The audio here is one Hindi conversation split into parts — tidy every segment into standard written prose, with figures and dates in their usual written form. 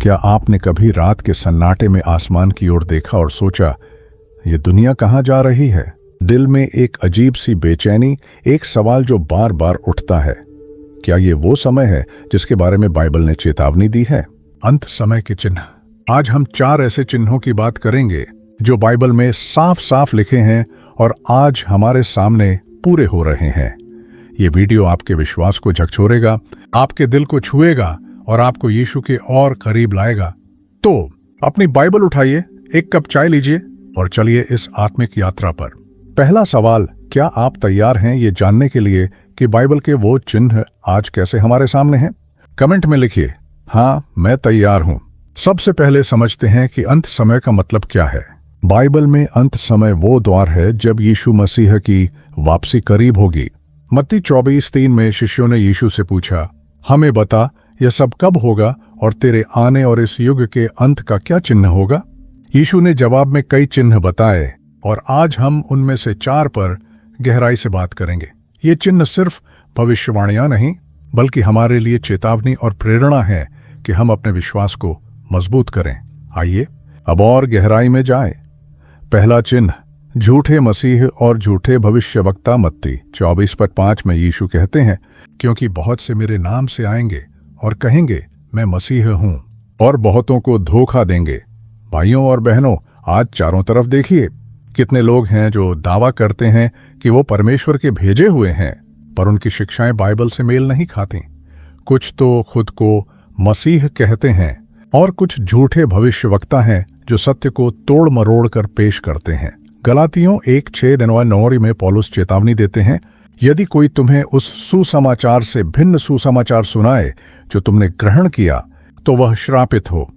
क्या आपने कभी रात के सन्नाटे में आसमान की ओर देखा और सोचा, ये दुनिया कहाँ जा रही है? दिल में एक अजीब सी बेचैनी, एक सवाल जो बार बार उठता है, क्या ये वो समय है जिसके बारे में बाइबल ने चेतावनी दी है? अंत समय के चिन्ह। आज हम 4 ऐसे चिन्हों की बात करेंगे जो बाइबल में साफ साफ लिखे हैं और आज हमारे सामने पूरे हो रहे हैं। ये वीडियो आपके विश्वास को झकझोरेगा, आपके दिल को छुएगा और आपको यीशु के और करीब लाएगा। तो अपनी बाइबल उठाइए, एक कप चाय लीजिए और चलिए इस आत्मिक यात्रा पर। पहला सवाल, क्या आप तैयार हैं ये जानने के लिए कि बाइबल के वो चिन्ह आज कैसे हमारे सामने हैं? कमेंट में लिखिए, हाँ मैं तैयार हूं। सबसे पहले समझते हैं कि अंत समय का मतलब क्या है। बाइबल में अंत समय वो द्वार है जब यीशु मसीह की वापसी करीब होगी। मत्ती 24:3 में शिष्यों ने यीशु से पूछा, हमें बता यह सब कब होगा और तेरे आने और इस युग के अंत का क्या चिन्ह होगा? यीशु ने जवाब में कई चिन्ह बताए और आज हम उनमें से 4 पर गहराई से बात करेंगे। ये चिन्ह सिर्फ भविष्यवाणियां नहीं, बल्कि हमारे लिए चेतावनी और प्रेरणा है कि हम अपने विश्वास को मजबूत करें। आइए अब और गहराई में जाएं। पहला चिन्ह, झूठे मसीह और झूठे भविष्यवक्ता। मत्ती 24:5 में यीशु कहते हैं, क्योंकि बहुत से मेरे नाम से आएंगे और कहेंगे मैं मसीह हूं और बहुतों को धोखा देंगे। भाइयों और बहनों, आज चारों तरफ देखिए, कितने लोग हैं जो दावा करते हैं कि वो परमेश्वर के भेजे हुए हैं, पर उनकी शिक्षाएं बाइबल से मेल नहीं खाती। कुछ तो खुद को मसीह कहते हैं और कुछ झूठे भविष्यवक्ता हैं जो सत्य को तोड़ मरोड़ कर पेश करते हैं। गलातियों 1:6-9 में पौलुस चेतावनी देते हैं, यदि कोई तुम्हें उस सुसमाचार से भिन्न सुसमाचार सुनाए जो तुमने ग्रहण किया, तो वह श्रापित हो।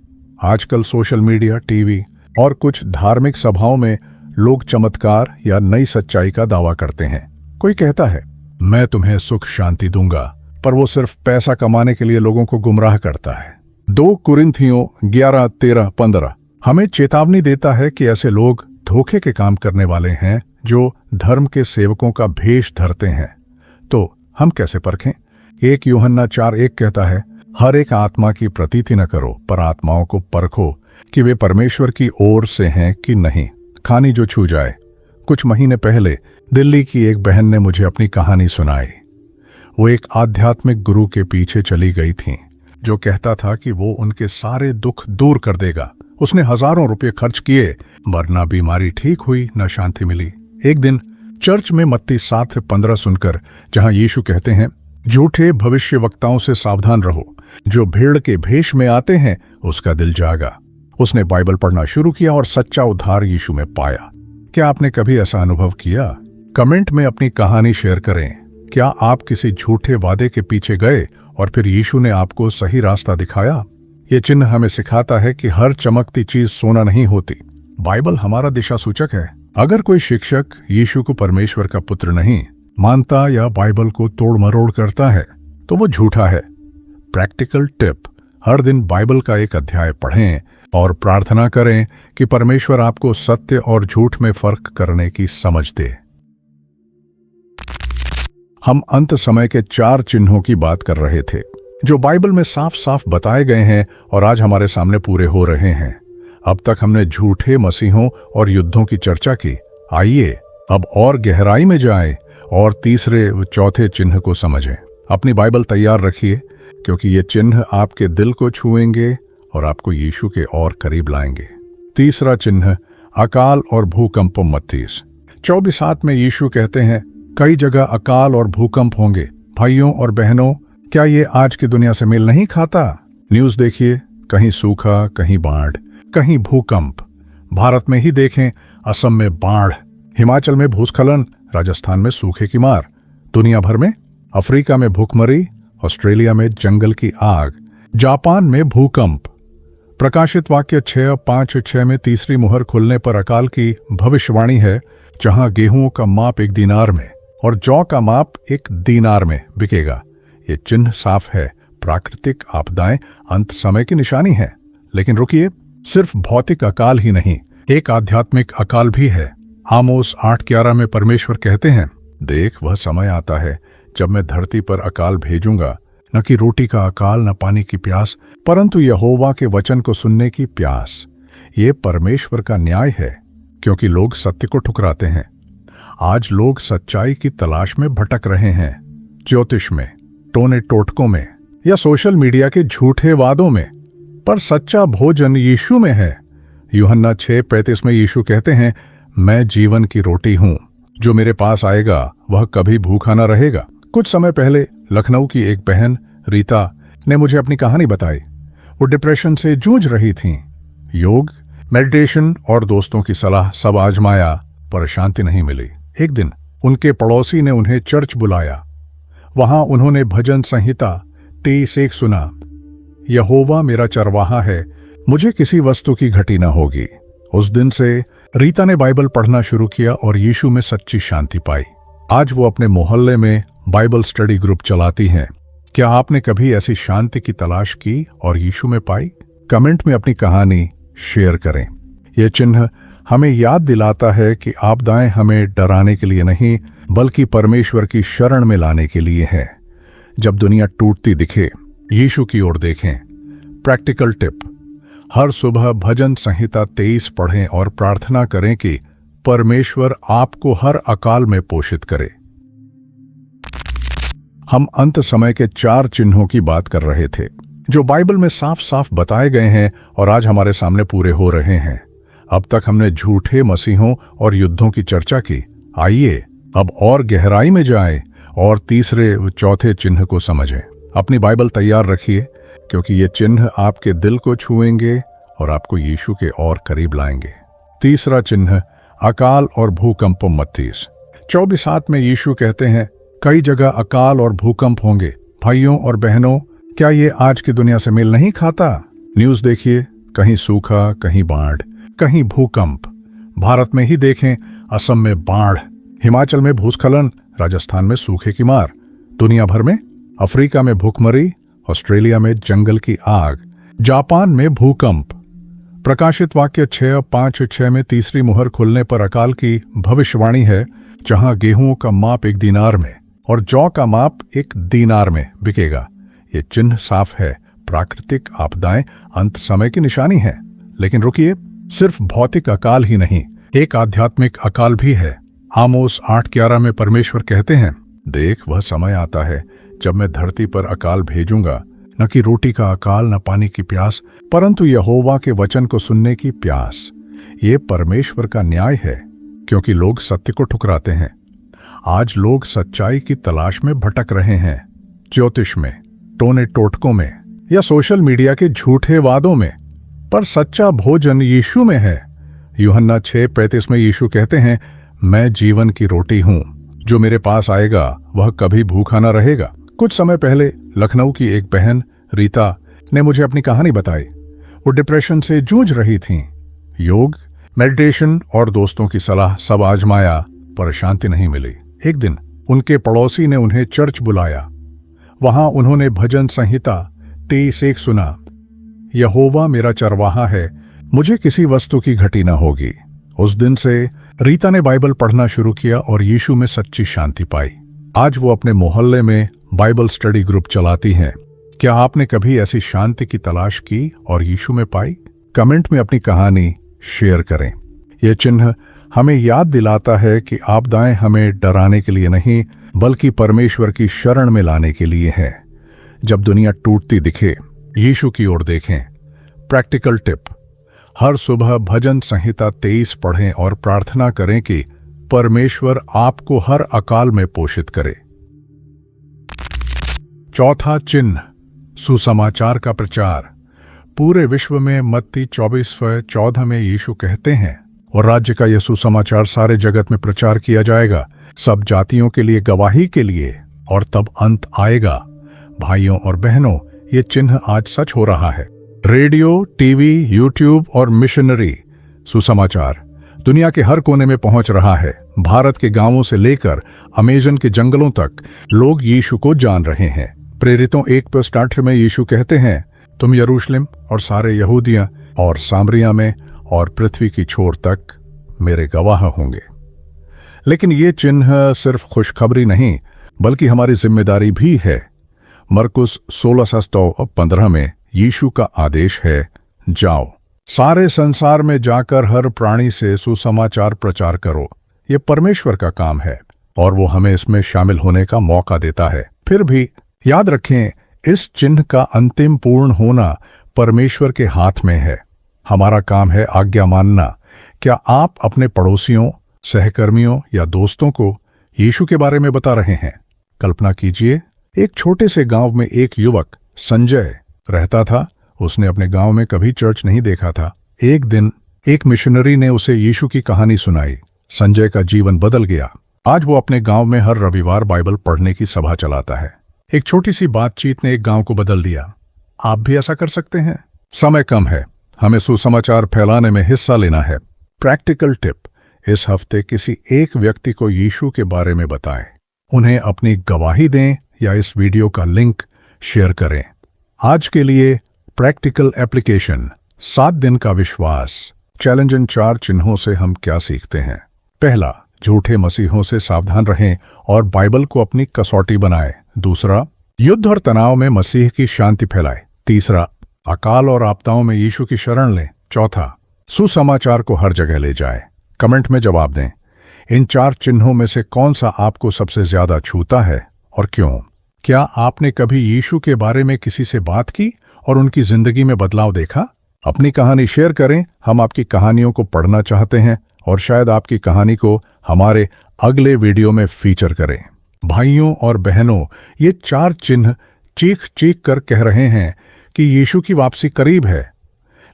आजकल सोशल मीडिया, टीवी और कुछ धार्मिक सभाओं में लोग चमत्कार या नई सच्चाई का दावा करते हैं। कोई कहता है, मैं तुम्हें सुख शांति दूंगा, पर वो सिर्फ पैसा कमाने के लिए लोगों को गुमराह करता है। 2 कुरिन्थियों 11:13-15 हमें चेतावनी देता है कि ऐसे लोग धोखे के काम करने वाले हैं जो धर्म के सेवकों का भेष धरते हैं। तो हम कैसे परखें? 1 यूहन्ना 4:1 कहता है, हर एक आत्मा की प्रतीति न करो, पर आत्माओं को परखो कि वे परमेश्वर की ओर से हैं कि नहीं। खानी जो छू जाए। कुछ महीने पहले दिल्ली की एक बहन ने मुझे अपनी कहानी सुनाई। वो एक आध्यात्मिक गुरु के पीछे चली गई थी जो कहता था कि वो उनके सारे दुख दूर कर देगा। उसने हजारों रुपए खर्च किए, वरना बीमारी ठीक हुई, न शांति मिली। एक दिन चर्च में मत्ती 7:15 सुनकर, जहां यीशु कहते हैं, झूठे भविष्यवक्ताओं से सावधान रहो, जो भेड़ के भेष में आते हैं, उसका दिल जागा। उसने बाइबल पढ़ना शुरू किया और सच्चा उद्धार यीशु में पाया। क्या आपने कभी ऐसा अनुभव किया? कमेंट में अपनी कहानी शेयर करें। क्या आप किसी झूठे वादे के पीछे गए और फिर यीशु ने आपको सही रास्ता दिखाया? ये चिन्ह हमें सिखाता है कि हर चमकती चीज सोना नहीं होती। बाइबल हमारा दिशा सूचक है। अगर कोई शिक्षक यीशु को परमेश्वर का पुत्र नहीं मानता या बाइबल को तोड़ मरोड़ करता है, तो वो झूठा है। प्रैक्टिकल टिप, हर दिन बाइबल का एक अध्याय पढ़ें और प्रार्थना करें कि परमेश्वर आपको सत्य और झूठ में फर्क करने की समझ दे। हम अंत समय के 4 चिन्हों की बात कर रहे थे जो बाइबल में साफ साफ बताए गए हैं और आज हमारे सामने पूरे हो रहे हैं। अब तक हमने झूठे मसीहों और युद्धों की चर्चा की। आइए अब और गहराई में जाएं और तीसरे व चौथे चिन्ह को समझें। अपनी बाइबल तैयार रखिए, क्योंकि ये चिन्ह आपके दिल को छुएंगे और आपको यीशु के और करीब लाएंगे। तीसरा चिन्ह, अकाल और भूकंप। मत्ती 24:7 में यीशु कहते हैं, कई जगह अकाल और भूकंप होंगे। भाइयों और बहनों, क्या ये आज की दुनिया से मेल नहीं खाता? न्यूज देखिए, कहीं सूखा, कहीं बाढ़, कहीं भूकंप। भारत में ही देखें, असम में बाढ़, हिमाचल में भूस्खलन, राजस्थान में सूखे की मार, दुनिया भर में, अफ्रीका में भूखमरी, ऑस्ट्रेलिया में जंगल की आग, जापान में भूकंप। प्रकाशित वाक्य 6:5-6 में तीसरी मुहर खुलने पर अकाल की भविष्यवाणी है, जहां गेहूं का माप 1 दीनार में और जौ का माप 1 दीनार में बिकेगा। ये चिन्ह साफ है, प्राकृतिक आपदाएं अंत समय की निशानी है। लेकिन रुकिए, सिर्फ भौतिक अकाल ही नहीं, एक आध्यात्मिक अकाल भी है। आमोस 8:11 में परमेश्वर कहते हैं, देख वह समय आता है जब मैं धरती पर अकाल भेजूंगा न कि रोटी का अकाल, न पानी की प्यास, परंतु यहोवा के वचन को सुनने की प्यास। ये परमेश्वर का न्याय है, क्योंकि लोग सत्य को ठुकराते हैं। आज लोग सच्चाई की तलाश में भटक रहे हैं, ज्योतिष में, टोने टोटकों में या सोशल मीडिया के झूठे वादों में, पर सच्चा भोजन यीशु में है। यूहन्ना 6:35 में यीशु कहते हैं, मैं जीवन की रोटी हूं, जो मेरे पास आएगा वह कभी भूखा न रहेगा। कुछ समय पहले लखनऊ की एक बहन रीता ने मुझे अपनी कहानी बताई। वो डिप्रेशन से जूझ रही थीं। योग, मेडिटेशन और दोस्तों की सलाह सब आजमाया, पर शांति नहीं मिली। एक दिन उनके पड़ोसी ने उन्हें चर्च बुलाया। वहां उन्होंने भजन संहिता 23:1 सुना, यहोवा मेरा चरवाहा है, मुझे किसी वस्तु की घटी न होगी। उस दिन से रीता ने बाइबल पढ़ना शुरू किया और यीशु में सच्ची शांति पाई। आज वो अपने मोहल्ले में बाइबल स्टडी ग्रुप चलाती हैं। क्या आपने कभी ऐसी शांति की तलाश की और यीशु में पाई? कमेंट में अपनी कहानी शेयर करें। यह चिन्ह हमें याद दिलाता है कि आपदाएं हमें डराने के लिए नहीं, बल्कि परमेश्वर की शरण में लाने के लिए है। जब दुनिया टूटती दिखे, यीशु की ओर देखें। प्रैक्टिकल टिप: हर सुबह भजन संहिता 23 पढ़ें और प्रार्थना करें कि परमेश्वर आपको हर अकाल में पोषित करे। हम अंत समय के 4 चिन्हों की बात कर रहे थे, जो बाइबल में साफ साफ बताए गए हैं और आज हमारे सामने पूरे हो रहे हैं। अब तक हमने झूठे मसीहों और युद्धों की चर्चा की। आइए अब और गहराई में जाएं और तीसरे व चौथे चिन्ह को समझें। अपनी बाइबल तैयार रखिए, क्योंकि ये चिन्ह आपके दिल को छुएंगे और आपको यीशु के और करीब लाएंगे। तीसरा चिन्ह, अकाल और भूकंप। मत्ती 24:7 में यीशु कहते हैं, कई जगह अकाल और भूकंप होंगे। भाइयों और बहनों, क्या ये आज की दुनिया से मेल नहीं खाता? न्यूज़ देखिए, कहीं सूखा, कहीं बाढ़, कहीं भूकंप। भारत में ही देखें, असम में बाढ़, हिमाचल में भूस्खलन, राजस्थान में सूखे की मार। दुनिया भर में, अफ्रीका में भूखमरी, ऑस्ट्रेलिया में जंगल की आग, जापान में भूकंप। प्रकाशित वाक्य 6:5-6 में तीसरी मुहर खुलने पर अकाल की भविष्यवाणी है, जहां गेहूं का माप 1 दीनार में और जौ का माप 1 दीनार में बिकेगा। ये चिन्ह साफ है, प्राकृतिक आपदाएं अंत समय की निशानी है। लेकिन रुकिए, सिर्फ भौतिक अकाल ही नहीं, एक आध्यात्मिक अकाल भी है। आमोस 8:11 में परमेश्वर कहते हैं, देख वह समय आता है जब मैं धरती पर अकाल भेजूंगा, न कि रोटी का अकाल, न पानी की प्यास, परंतु यहोवा के वचन को सुनने की प्यास। ये परमेश्वर का न्याय है, क्योंकि लोग सत्य को ठुकराते हैं। आज लोग सच्चाई की तलाश में भटक रहे हैं, ज्योतिष में, टोने टोटकों में या सोशल मीडिया के झूठे वादों में, पर सच्चा भोजन यीशु में है। यूहन्ना 6:35 में यीशु कहते हैं, मैं जीवन की रोटी हूं, जो मेरे पास आएगा वह कभी भूखा न रहेगा। कुछ समय पहले लखनऊ की एक बहन रीता ने मुझे अपनी कहानी बताई। वो डिप्रेशन से जूझ रही थीं। योग, मेडिटेशन और दोस्तों की सलाह सब आजमाया, पर शांति नहीं मिली। एक दिन उनके पड़ोसी ने उन्हें चर्च बुलाया। वहां उन्होंने भजन संहिता 23:1 सुना, यहोवा मेरा चरवाहा है, मुझे किसी वस्तु की घटी न होगी। उस दिन से रीता ने बाइबल पढ़ना शुरू किया और यीशु में सच्ची शांति पाई। आज वो अपने मोहल्ले में बाइबल स्टडी ग्रुप चलाती हैं। क्या आपने कभी ऐसी शांति की तलाश की और यीशु में पाई? कमेंट में अपनी कहानी शेयर करें। यह चिन्ह हमें याद दिलाता है कि आपदाएं हमें डराने के लिए नहीं, बल्कि परमेश्वर की शरण में लाने के लिए है। जब दुनिया टूटती दिखे, यीशु की ओर देखें। प्रैक्टिकल टिप: हर सुबह भजन संहिता 23 पढ़ें और प्रार्थना करें कि परमेश्वर आपको हर अकाल में पोषित करे। चौथा चिन्ह, सुसमाचार का प्रचार। पूरे विश्व में मत्ती 24:14 में यीशु कहते हैं, और राज्य का यह सुसमाचार सारे जगत में प्रचार किया जाएगा, सब जातियों के लिए गवाही के लिए, और तब अंत आएगा। भाइयों और बहनों, ये चिन्ह आज सच हो रहा है। रेडियो, टीवी, यूट्यूब और मिशनरी सुसमाचार दुनिया के हर कोने में पहुंच रहा है। भारत के गांवों से लेकर अमेजन के जंगलों तक लोग यीशु को जान रहे हैं। प्रेरितों 1:18 में यीशु कहते हैं, तुम यरूशलेम और सारे यहूदिया और सामरिया में और पृथ्वी की छोर तक मेरे गवाह होंगे। लेकिन ये चिन्ह सिर्फ खुशखबरी नहीं, बल्कि हमारी जिम्मेदारी भी है। मरकुस 16:15 में यीशु का आदेश है, जाओ सारे संसार में जाकर हर प्राणी से सुसमाचार प्रचार करो। ये परमेश्वर का काम है और वो हमें इसमें शामिल होने का मौका देता है। फिर भी याद रखें, इस चिन्ह का अंतिम पूर्ण होना परमेश्वर के हाथ में है। हमारा काम है आज्ञा मानना। क्या आप अपने पड़ोसियों, सहकर्मियों या दोस्तों को यीशु के बारे में बता रहे हैं? कल्पना कीजिए, एक छोटे से गांव में एक युवक संजय रहता था। उसने अपने गांव में कभी चर्च नहीं देखा था। एक दिन एक मिशनरी ने उसे यीशु की कहानी सुनाई। संजय का जीवन बदल गया। आज वो अपने गांव में हर रविवार बाइबल पढ़ने की सभा चलाता है। एक छोटी सी बातचीत ने एक गांव को बदल दिया। आप भी ऐसा कर सकते हैं। समय कम है, हमें सुसमाचार फैलाने में हिस्सा लेना है। प्रैक्टिकल टिप, इस हफ्ते किसी एक व्यक्ति को यीशु के बारे में बताएं। उन्हें अपनी गवाही दें या इस वीडियो का लिंक शेयर करें। आज के लिए प्रैक्टिकल एप्लीकेशन, 7 दिन का विश्वास चैलेंज। इन 4 चिन्हों से हम क्या सीखते हैं? पहला, झूठे मसीहों से सावधान रहें और बाइबल को अपनी कसौटी बनाएं। दूसरा, युद्ध और तनाव में मसीह की शांति फैलाएं। तीसरा, अकाल और आपदाओं में यीशु की शरण लें। चौथा, सुसमाचार को हर जगह ले जाएं। कमेंट में जवाब दें, इन 4 चिन्हों में से कौन सा आपको सबसे ज्यादा छूता है और क्यों? क्या आपने कभी यीशु के बारे में किसी से बात की और उनकी जिंदगी में बदलाव देखा? अपनी कहानी शेयर करें। हम आपकी कहानियों को पढ़ना चाहते हैं और शायद आपकी कहानी को हमारे अगले वीडियो में फीचर करें। भाइयों और बहनों, ये 4 चिन्ह चीख चीख कर कह रहे हैं कि यीशु की वापसी करीब है,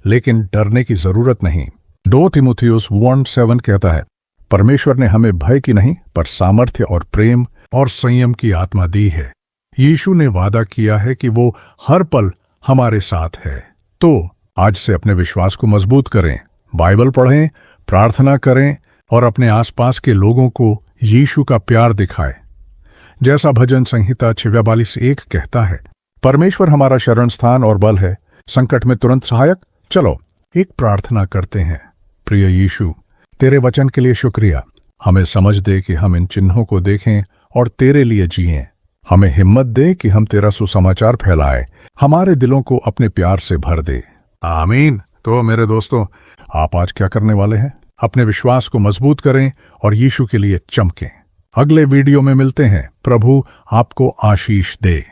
लेकिन डरने की जरूरत नहीं। 2 तीमुथियुस 1:7 कहता है, परमेश्वर ने हमें भय की नहीं पर सामर्थ्य और प्रेम और संयम की आत्मा दी है। यीशु ने वादा किया है कि वो हर पल हमारे साथ है। तो आज से अपने विश्वास को मजबूत करें, बाइबल पढ़ें, प्रार्थना करें और अपने आसपास के लोगों को यीशु का प्यार दिखाएं। जैसा भजन संहिता 46:1 कहता है, परमेश्वर हमारा शरण स्थान और बल है, संकट में तुरंत सहायक। चलो एक प्रार्थना करते हैं। प्रिय यीशु, तेरे वचन के लिए शुक्रिया। हमें समझ दे कि हम इन चिन्हों को देखें और तेरे लिए जिएं। हमें हिम्मत दे कि हम तेरा सुसमाचार फैलाएं, हमारे दिलों को अपने प्यार से भर दे। आमीन। तो मेरे दोस्तों, आप आज क्या करने वाले हैं? अपने विश्वास को मजबूत करें और यीशु के लिए चमकें। अगले वीडियो में मिलते हैं। प्रभु आपको आशीष दे।